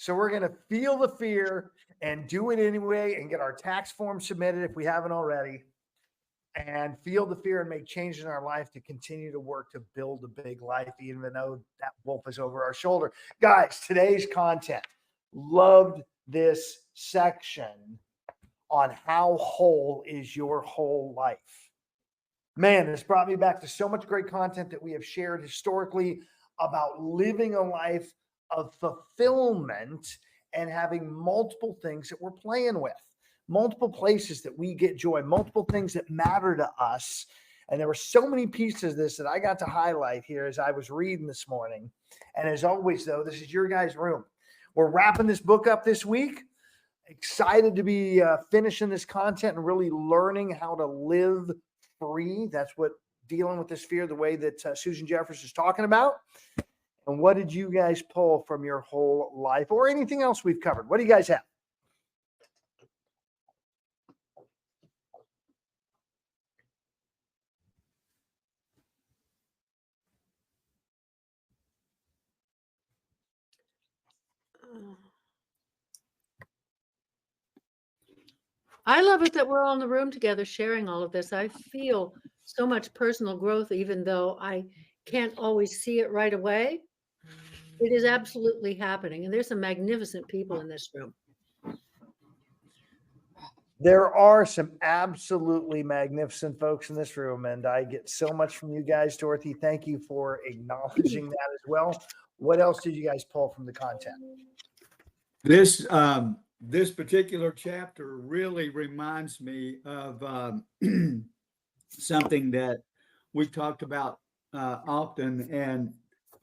So we're going to feel the fear and do it anyway and get our tax form submitted if we haven't already, and feel the fear and make changes in our life to continue to work to build a big life, even though that wolf is over our shoulder. Guys, today's content, loved this section on how whole is your whole life. Man, this brought me back to so much great content that we have shared historically about living a life of fulfillment and having multiple things that we're playing with, multiple places that we get joy, multiple things that matter to us. And there were so many pieces of this that I got to highlight here as I was reading this morning. And as always, though, this is your guys' room. We're wrapping this book up this week. Excited to be finishing this content and really learning how to live free. That's what dealing with this fear, the way that Susan Jeffers is talking about. And what did you guys pull from your whole life or anything else we've covered? What do you guys have? I love it that we're all in the room together sharing all of this. I feel so much personal growth, even though I can't always see it right away. It is absolutely happening. And there's some magnificent people in this room. There are some absolutely magnificent folks in this room, and I get so much from you guys, Dorothy. Thank you for acknowledging that as well. What else did you guys pull from the content? This particular chapter really reminds me of something that we talked about often, and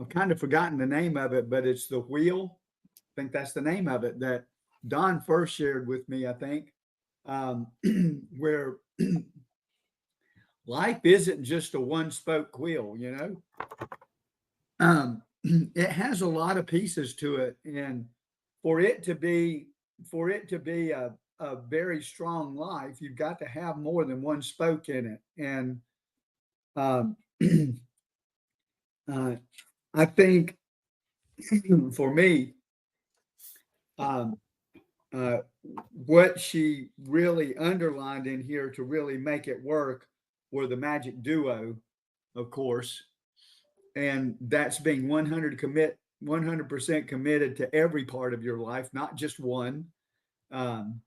I've kind of forgotten the name of it, but it's the wheel. I think that's the name of it that Don first shared with me, I think, where life isn't just a one-spoke wheel, you know. It has a lot of pieces to it, and for it to be a very strong life, you've got to have more than one spoke in it. And I think for me, what she really underlined in here to really make it work were the magic duo, of course, and that's being 100% committed to every part of your life, not just one. I'm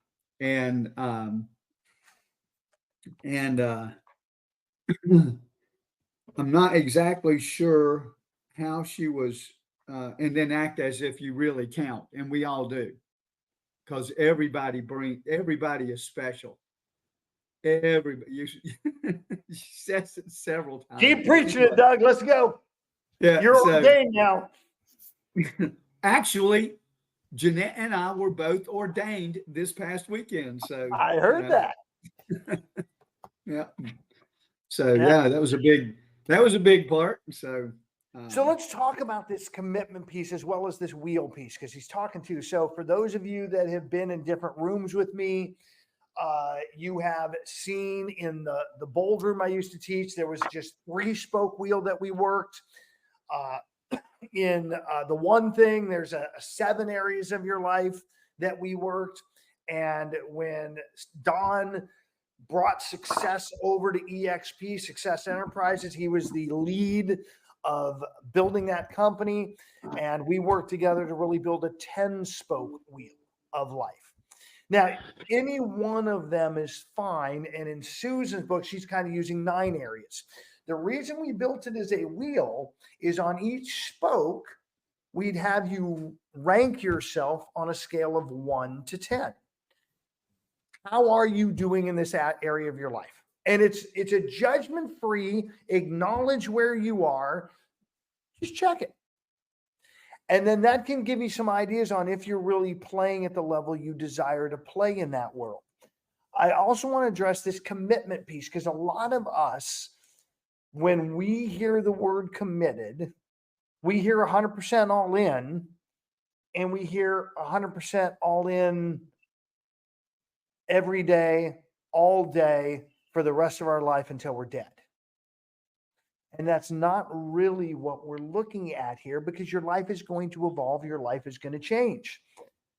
not exactly sure how she was, and then act as if you really count, and we all do, because everybody is special. Everybody, she says it several times. Keep preaching it, Doug. Let's go. Yeah, you're ordained now. Actually, Jeanette and I were both ordained this past weekend. So I heard that. Yeah. So yeah, that was a big part. So let's talk about this commitment piece as well as this wheel piece, because he's talking to. So for those of you that have been in different rooms with me, you have seen in the bold room I used to teach, there was just 3-spoke wheel that we worked. In the one thing, there's a 7 areas of your life that we worked. And when Don brought success over to EXP, Success Enterprises, he was the lead of building that company. And we worked together to really build a 10-spoke wheel of life. Now, any one of them is fine. And in Susan's book, she's kind of using 9 areas. The reason we built it as a wheel is on each spoke, we'd have you rank yourself on a scale of 1 to 10. How are you doing in this area of your life? And it's a judgment-free, acknowledge where you are, just check it. And then that can give you some ideas on if you're really playing at the level you desire to play in that world. I also want to address this commitment piece, because a lot of us, when we hear the word committed, we hear 100% all in, and we hear 100% all in every day, all day, for the rest of our life until we're dead. And that's not really what we're looking at here, because your life is going to evolve. Your life is going to change.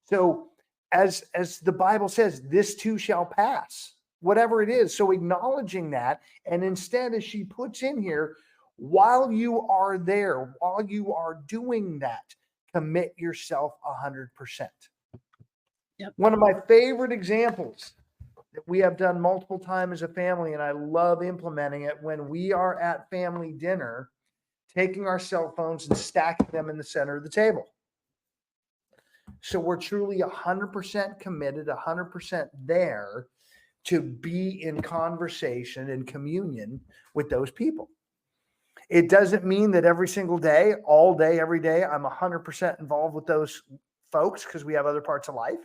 So as the Bible says, this too shall pass, whatever it is. So acknowledging that, and instead, as she puts in here, while you are there, while you are doing that, commit yourself 100%. Yep. One of my favorite examples that we have done multiple times as a family, and I love implementing it, when we are at family dinner, taking our cell phones and stacking them in the center of the table. So we're truly 100% committed, 100% there to be in conversation and communion with those people. It doesn't mean that every single day, all day, every day, I'm 100% involved with those folks, because we have other parts of life.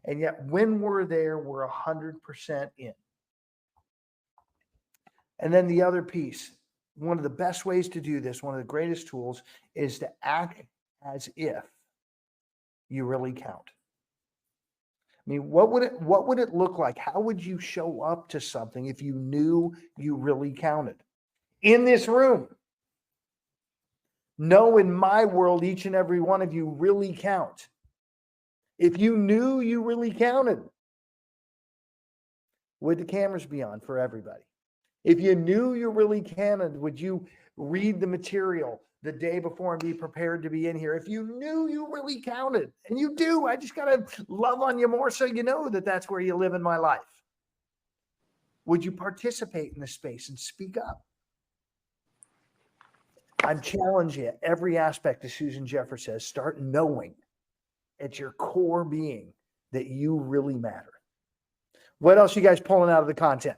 And yet when we're there, we're 100% in. And then the other piece, one of the best ways to do this, one of the greatest tools, is to act as if you really count. I mean, what would it look like? How would you show up to something if you knew you really counted? In this room, know in my world, each and every one of you really count. If you knew you really counted, would the cameras be on for everybody? If you knew you really counted, would you read the material the day before and be prepared to be in here? If you knew you really counted, and you do, I just got to love on you more so you know that that's where you live in my life. Would you participate in this space and speak up? I'm challenging you, every aspect, as Susan Jeffers says, start knowing at your core being that you really matter. What else you guys pulling out of the content?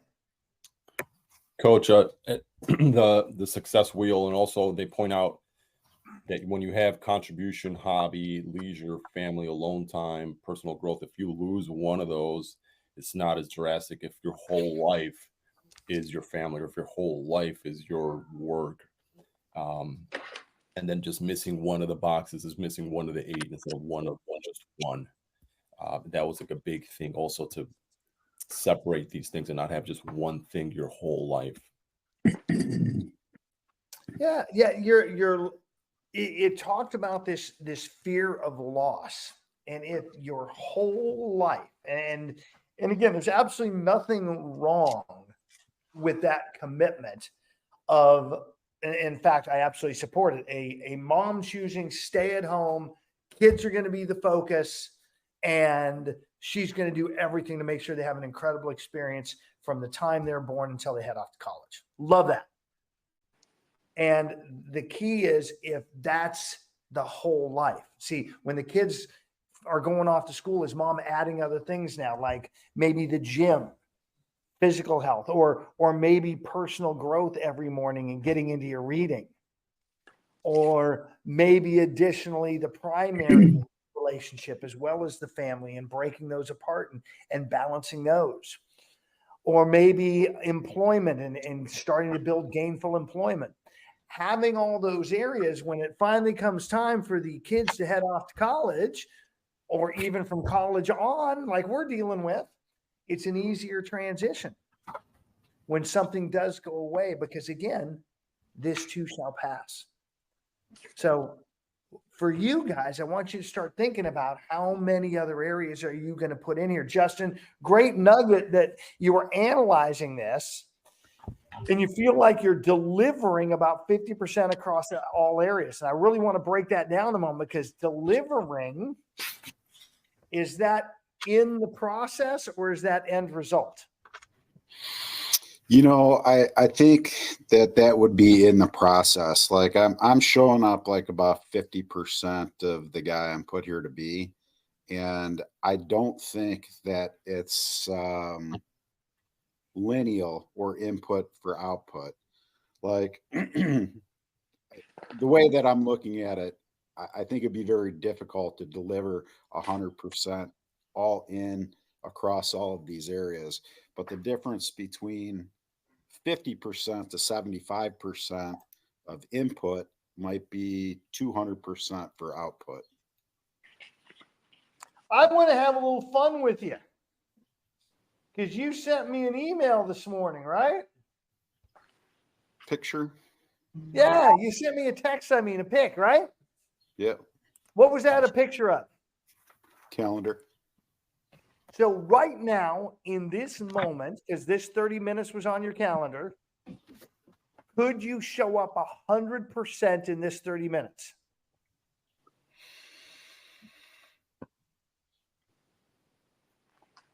Coach, the success wheel, and also they point out that when you have contribution, hobby, leisure, family, alone time, personal growth, if you lose one of those, it's not as drastic if your whole life is your family, or if your whole life is your work. And then just missing one of the boxes is missing one of the 8 instead of just one. That was like a big thing also, to separate these things and not have just one thing your whole life. Yeah. It talked about this fear of loss, and if your whole life, and again, there's absolutely nothing wrong with that commitment of, in fact, I absolutely support it. A mom choosing stay at home, kids are going to be the focus, and she's going to do everything to make sure they have an incredible experience from the time they're born until they head off to college. Love that. And the key is, if that's the whole life. See, when the kids are going off to school, is mom adding other things now, like maybe the gym, physical health, or maybe personal growth every morning and getting into your reading, or maybe additionally the primary relationship as well as the family, and breaking those apart and balancing those, or maybe employment and starting to build gainful employment. Having all those areas, when it finally comes time for the kids to head off to college, or even from college on, like we're dealing with, it's an easier transition when something does go away, because again, this too shall pass. So for you guys, I want you to start thinking about how many other areas are you going to put in here. Justin, great nugget that you were analyzing this and you feel like you're delivering about 50% across all areas. And I really want to break that down a moment, because delivering, is that in the process or is that end result? I think that would be in the process. Like I'm showing up like about 50% of the guy I'm put here to be. And I don't think that it's lineal or input for output. Like the way that I'm looking at it, I think it'd be very difficult to deliver 100% all in across all of these areas. But the difference between 50% to 75% of input might be 200% for output. I want to have a little fun with you, because you sent me an email this morning, right? Picture? Yeah, you sent me a text, a pic, right? Yeah. What was that a picture of? Calendar. So right now, in this moment, as this 30 minutes was on your calendar, could you show up 100% in this 30 minutes?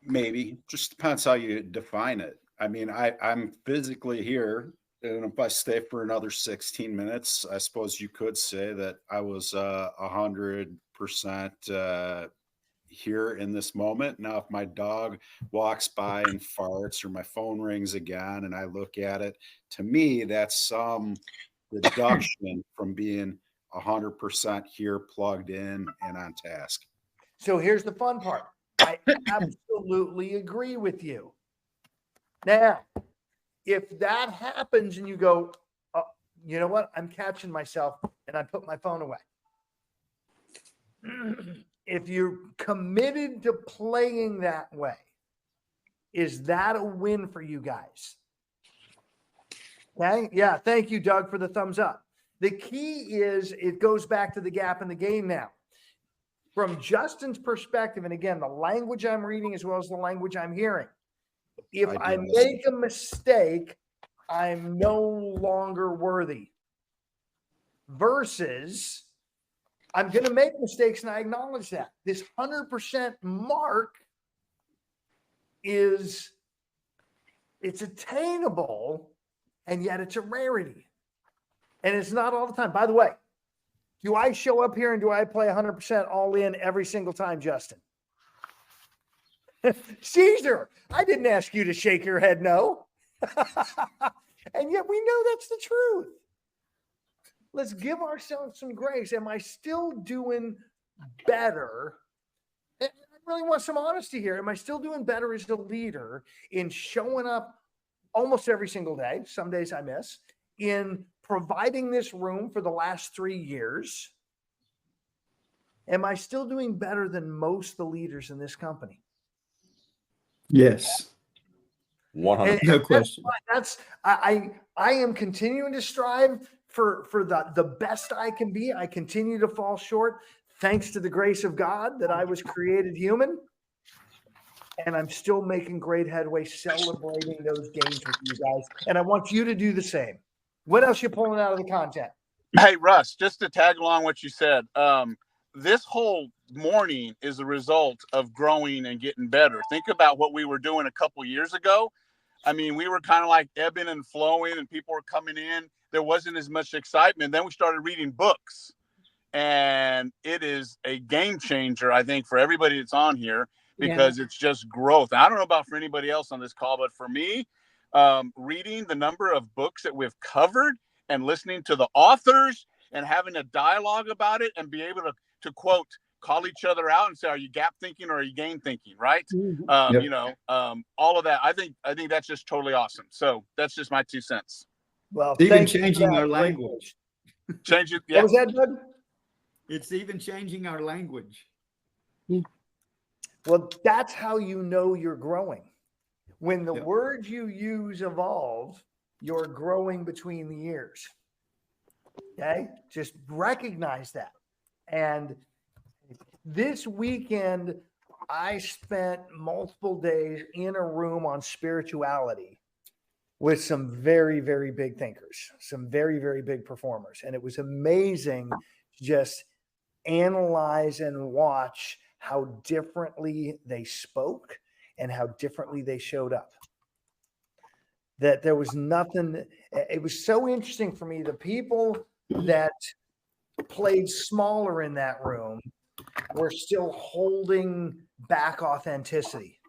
Maybe. Just depends how you define it. I mean, I'm physically here, and if I stay for another 16 minutes, I suppose you could say that I was 100% here in this moment. Now, if my dog walks by and farts, or my phone rings again and I look at it, to me, that's some reduction from being 100% here, plugged in and on task. So here's the fun part. I absolutely agree with you. Now, if that happens and you go, oh, you know what? I'm catching myself, and I put my phone away. If you're committed to playing that way, is that a win for you guys? Okay. Yeah. Thank you, Doug, for the thumbs up. The key is it goes back to the gap in the game now. From Justin's perspective, and again, the language I'm reading as well as the language I'm hearing, if I make a mistake, I'm no longer worthy. Versus, I'm going to make mistakes, and I acknowledge that. This 100% mark it's attainable, and yet it's a rarity. And it's not all the time. By the way, do I show up here and do I play 100% all in every single time, Justin? Caesar, I didn't ask you to shake your head no. And yet we know that's the truth. Let's give ourselves some grace. Am I still doing better? And I really want some honesty here. Am I still doing better as a leader in showing up almost every single day? Some days I miss. In providing this room for the last 3 years? Am I still doing better than most of the leaders in this company? Yes. 100. No question. I am continuing to strive for the best I can be. I continue to fall short, thanks to the grace of God that I was created human. And I'm still making great headway celebrating those gains with you guys. And I want you to do the same. What else you pulling out of the content? Hey, Russ, just to tag along what you said, this whole morning is a result of growing and getting better. Think about what we were doing a couple years ago. I mean, we were kind of like ebbing and flowing, and people were coming in. There wasn't as much excitement. Then we started reading books, and it is a game changer, I think, for everybody that's on here, because it's just growth. I don't know about for anybody else on this call, but for me, reading the number of books that we've covered and listening to the authors and having a dialogue about it and be able to quote, call each other out and say, are you gap thinking or are you gain thinking? Right. Yep. You know, all of that. I think that's just totally awesome. So that's just my 2 cents. Well, Even changing our language. Change it. What was that, Doug? It's even changing our language. Well, that's how you know you're growing. When the words you use evolve, you're growing between the years. Okay? Just recognize that. And this weekend, I spent multiple days in a room on spirituality with some very, very big thinkers, some very, very big performers. And it was amazing to just analyze and watch how differently they spoke and how differently they showed up. That there was nothing, it was so interesting for me. The people that played smaller in that room were still holding back authenticity.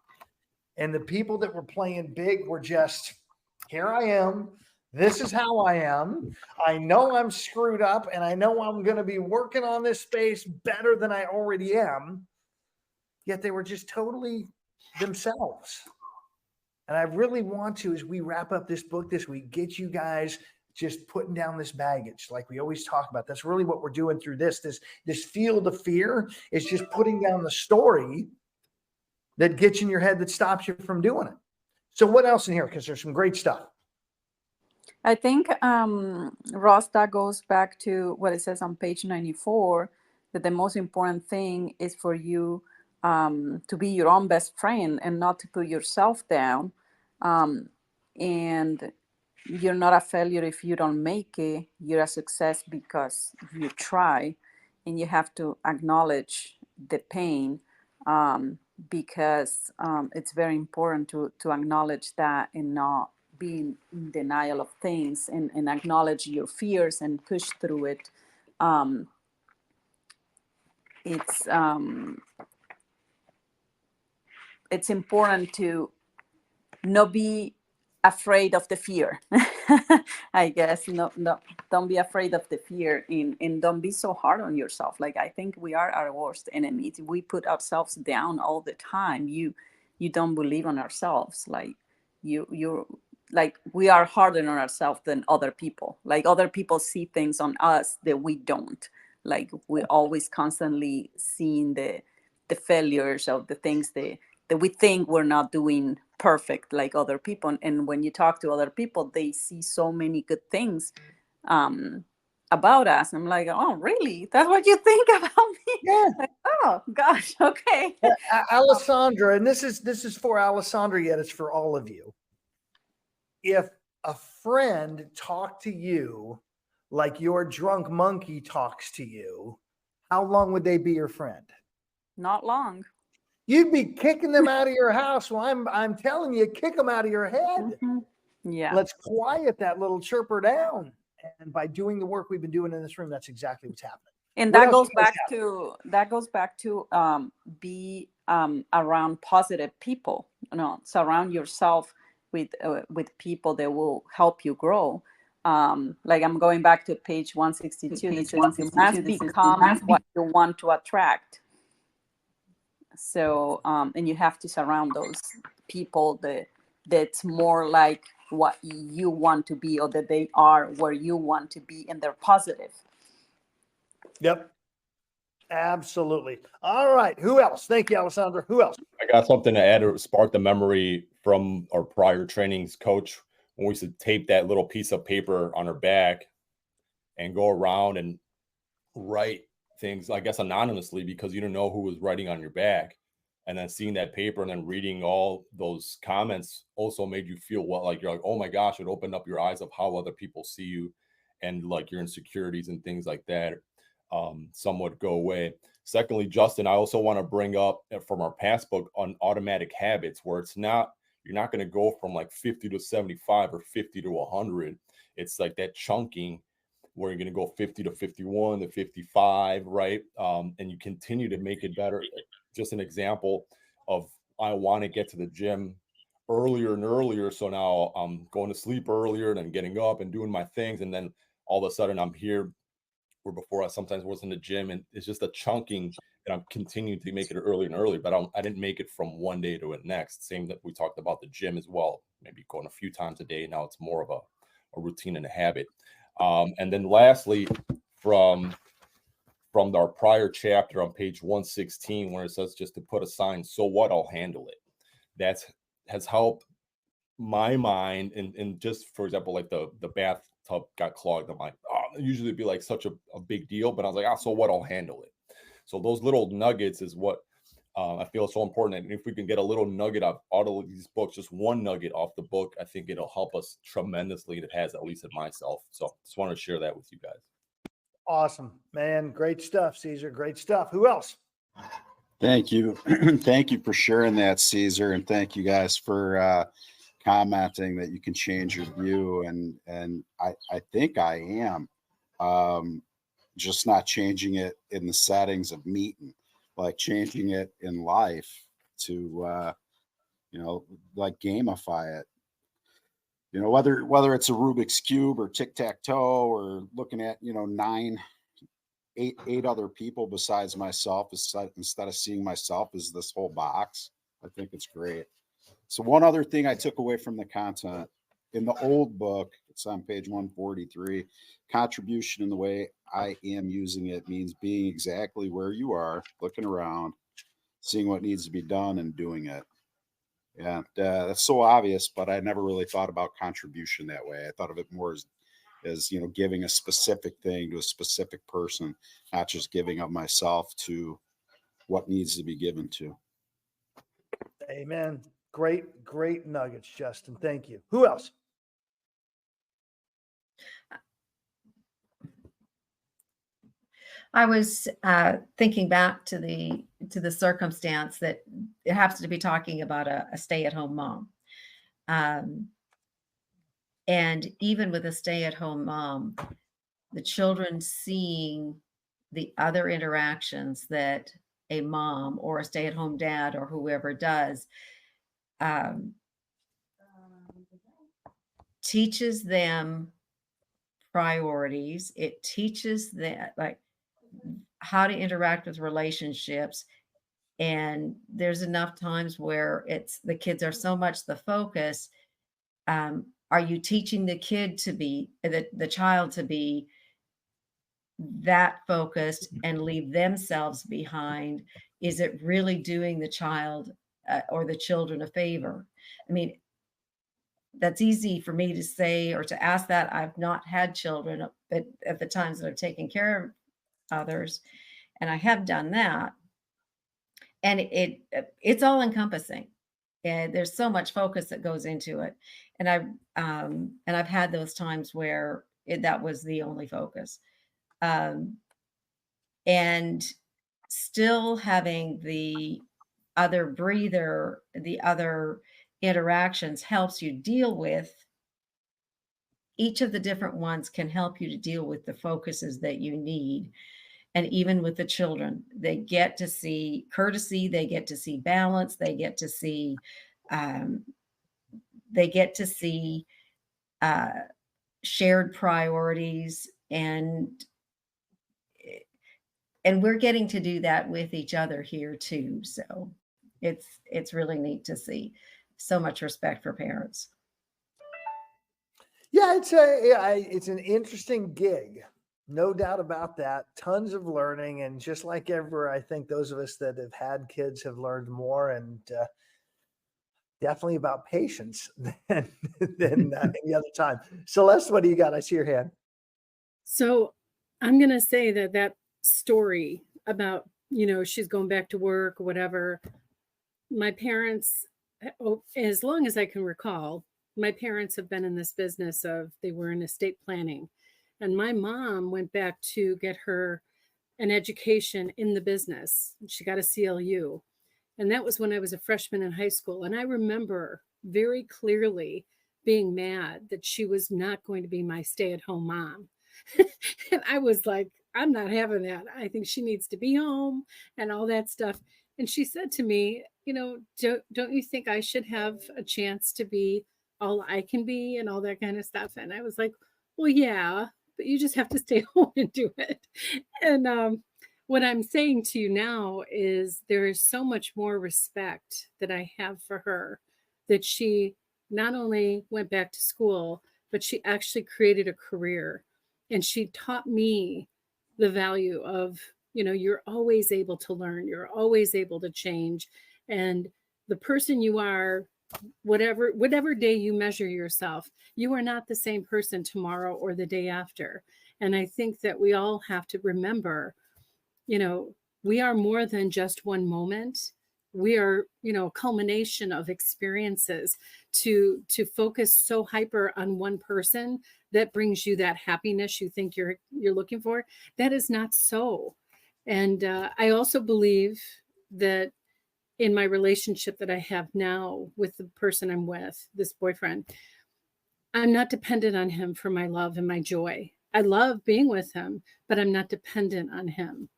And the people that were playing big were just, here I am. This is how I am. I know I'm screwed up, and I know I'm going to be working on this space better than I already am. Yet they were just totally themselves. And I really want to, as we wrap up this book this week, get you guys just putting down this baggage like we always talk about. That's really what we're doing through this field of fear is just putting down the story that gets in your head that stops you from doing it. So what else in here? Because there's some great stuff. I think, Ross, that goes back to what it says on page 94, that the most important thing is for you to be your own best friend and not to put yourself down. And you're not a failure if you don't make it. You're a success because you try, and you have to acknowledge the pain, because it's very important to acknowledge that and not be in denial of things, and acknowledge your fears and push through it. Um, it's it's important to not be afraid of the fear. I guess no, don't be afraid of the fear, and don't be so hard on yourself. Like, I think we are our worst enemies. We put ourselves down all the time. You don't believe in ourselves. Like, you're like, we are harder on ourselves than other people. Like, other people see things on us that we don't. Like, we're always constantly seeing the failures of the things that we think we're not doing perfect like other people. And when you talk to other people, they see so many good things about us. I'm like, oh, really? That's what you think about me? Yeah. Like, oh, gosh. Okay. Alessandra, and this is for Alessandra, yet it's for all of you. If a friend talked to you like your drunk monkey talks to you, how long would they be your friend? Not long. You'd be kicking them out of your house. Well, I'm telling you, kick them out of your head. Mm-hmm. Yeah. Let's quiet that little chirper down. And by doing the work we've been doing in this room, that's exactly what's happening. And What that else goes do you guys back to be around positive people. Surround yourself with people that will help you grow. Like, I'm going back to page 162. This says you must become what you want to attract. So, and you have to surround those people that's more like what you want to be, or that they are where you want to be, and they're positive. Yep. Absolutely. All right. Who else? Thank you, Alessandra. Who else? I got something to add or spark the memory from our prior trainings coach when we used to tape that little piece of paper on her back and go around and write things, I guess, anonymously, because you don't know who was writing on your back. And then seeing that paper and then reading all those comments also made you feel like you're like, oh my gosh, it opened up your eyes of how other people see you and like your insecurities and things like that somewhat go away. Secondly, Justin, I also want to bring up from our past book on automatic habits, where it's not, you're not going to go from like 50 to 75 or 50 to 100. It's like that chunking where you're going to go 50 to 51 to 55, right? And you continue to make it better. Just an example of, I want to get to the gym earlier and earlier. So now I'm going to sleep earlier and then getting up and doing my things. And then all of a sudden I'm here where before I sometimes was in the gym, and it's just a chunking, and I'm continuing to make it earlier and earlier, but I didn't make it from one day to the next. Same that we talked about the gym as well, maybe going a few times a day. Now it's more of a routine and a habit. And then lastly, from our prior chapter on page 116, where it says just to put a sign, so what, I'll handle it. That has helped my mind. And just for example, like the bathtub got clogged. I'm like, oh, usually it'd be like such a big deal, but I was like, so what, I'll handle it. So those little nuggets is what I feel is so important. And if we can get a little nugget out of these books, just one nugget off the book, I think it'll help us tremendously. It has, at least in myself. So just want to share that with you guys. Awesome, man. Great stuff, Caesar. Great stuff. Who else? Thank you. Thank you for sharing that, Caesar. And thank you guys for commenting that you can change your view. And I think I am just not changing it in the settings of meeting, like changing it in life to, like gamify it. Whether it's a Rubik's Cube or tic-tac-toe or looking at, 8 other people besides myself, instead of seeing myself as this whole box. I think it's great. So one other thing I took away from the content in the old book, it's on page 143, contribution in the way I am using it means being exactly where you are, looking around, seeing what needs to be done and doing it. Yeah, that's so obvious, but I never really thought about contribution that way. I thought of it more as giving a specific thing to a specific person, not just giving of myself to what needs to be given to. Amen. Great nuggets, Justin. Thank you. Who else? I was thinking back to the circumstance that it happens to be talking about a stay-at-home mom. And even with a stay-at-home mom, the children seeing the other interactions that a mom or a stay-at-home dad or whoever does teaches them priorities. It teaches them like how to interact with relationships. And there's enough times where it's the kids are so much the focus. Are you teaching the kid to be the child to be that focused and leave themselves behind? Is it really doing the child or the children a favor? I mean, that's easy for me to say or to ask that. I've not had children, but at the times that I've taken care of others, and I have done that, and it's all encompassing. And there's so much focus that goes into it, and I've had those times where that was the only focus, and still having the other breather, the other interactions helps you deal with each of the different ones can help you to deal with the focuses that you need. And even with the children, they get to see courtesy, they get to see balance, um, they get to see uh, shared priorities, and we're getting to do that with each other here too. So it's really neat to see. So much respect for parents. Yeah, it's an interesting gig. No doubt about that. Tons of learning. And just like ever, I think those of us that have had kids have learned more, and definitely about patience than any other time. Celeste, what do you got? I see your hand. So I'm going to say that story about, she's going back to work or whatever. My parents, as long as I can recall, my parents have been in this business they were in estate planning. And my mom went back to get her an education in the business. She got a CLU. And that was when I was a freshman in high school. And I remember very clearly being mad that she was not going to be my stay-at-home mom. And I was like, I'm not having that. I think she needs to be home and all that stuff. And she said to me, don't you think I should have a chance to be all I can be and all that kind of stuff? And I was like, well, yeah, but you just have to stay home and do it. And what I'm saying to you now is there is so much more respect that I have for her, that she not only went back to school, but she actually created a career. And she taught me the value of, you're always able to learn, you're always able to change. And the person you are, whatever day you measure yourself, you are not the same person tomorrow or the day after. And I think that we all have to remember, we are more than just one moment. We are, a culmination of experiences. To focus so hyper on one person that brings you that happiness you think you're looking for, that is not so. And I also believe that in my relationship that I have now with the person I'm with, this boyfriend, I'm not dependent on him for my love and my joy. I love being with him, but I'm not dependent on him.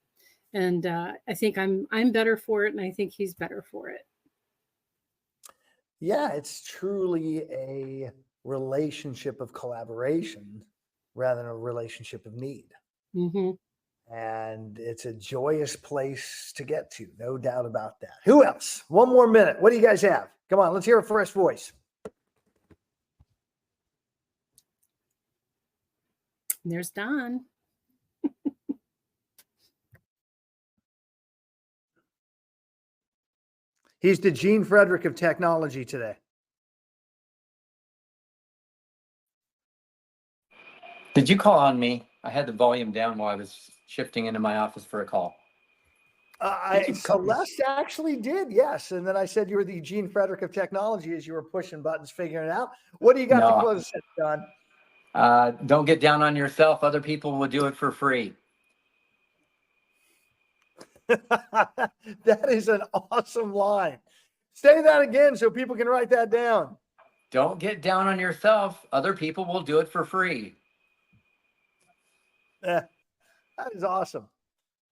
And I think I'm better for it, and I think he's better for it. Yeah, it's truly a relationship of collaboration rather than a relationship of need. Mm-hmm. And it's a joyous place to get to, no doubt about that. Who else? One more minute. What do you guys have? Come on, let's hear a fresh voice. And there's Don. He's the Gene Frederick of technology today. Did you call on me? I had the volume down while I was shifting into my office for a call. Celeste actually did, yes. And then I said you were the Gene Frederick of technology as you were pushing buttons, figuring it out. What do you got to close us, John? Don't get down on yourself. Other people will do it for free. That is an awesome line. Say that again so people can write that down. Don't get down on yourself. Other people will do it for free. That is awesome.